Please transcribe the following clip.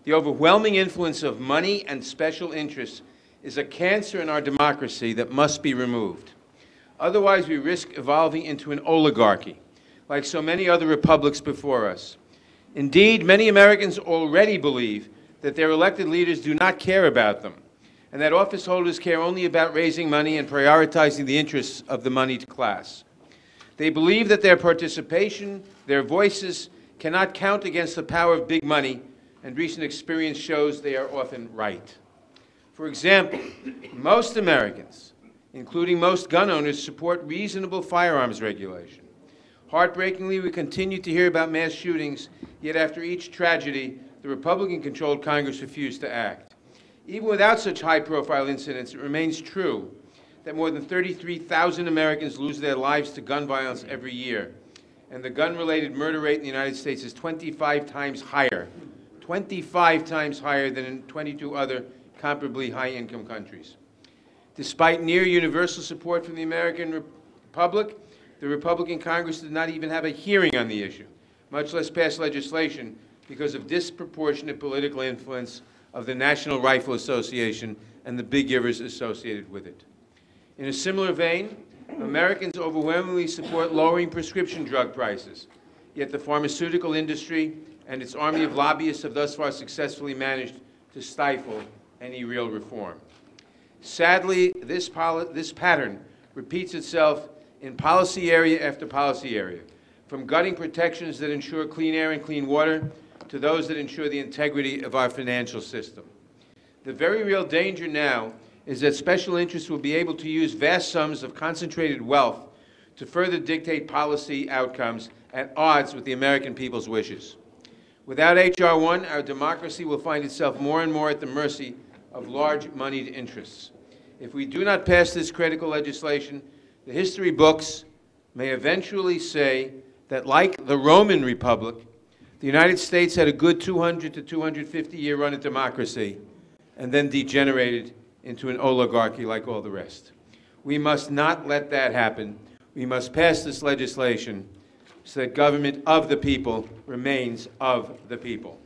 The overwhelming influence of money and special interests is a cancer in our democracy that must be removed. Otherwise, we risk evolving into an oligarchy, like so many other republics before us. Indeed, many Americans already believe that their elected leaders do not care about them, and that office holders care only about raising money and prioritizing the interests of the moneyed class. They believe that their participation, their voices, cannot count against the power of big money, and recent experience shows they are often right. For example, most Americans, including most gun owners, support reasonable firearms regulation. Heartbreakingly, we continue to hear about mass shootings, yet after each tragedy, the Republican-controlled Congress refused to act. Even without such high-profile incidents, it remains true that more than 33,000 Americans lose their lives to gun violence every year, and the gun-related murder rate in the United States is 25 times higher, 25 times higher than in 22 other comparably high-income countries. Despite near-universal support from the American public, the Republican Congress did not even have a hearing on the issue, much less pass legislation, because of disproportionate political influence of the National Rifle Association and the big givers associated with it. In a similar vein, Americans overwhelmingly support lowering prescription drug prices, yet the pharmaceutical industry and its army of lobbyists have thus far successfully managed to stifle any real reform. Sadly, this pattern repeats itself in policy area after policy area, from gutting protections that ensure clean air and clean water to those that ensure the integrity of our financial system. The very real danger now is that special interests will be able to use vast sums of concentrated wealth to further dictate policy outcomes at odds with the American people's wishes. Without H.R. 1, our democracy will find itself more and more at the mercy of large moneyed interests. If we do not pass this critical legislation, the history books may eventually say that, like the Roman Republic, the United States had a good 200 to 250-year run of democracy and then degenerated into an oligarchy like all the rest. We must not let that happen. We must pass this legislation so that government of the people remains of the people.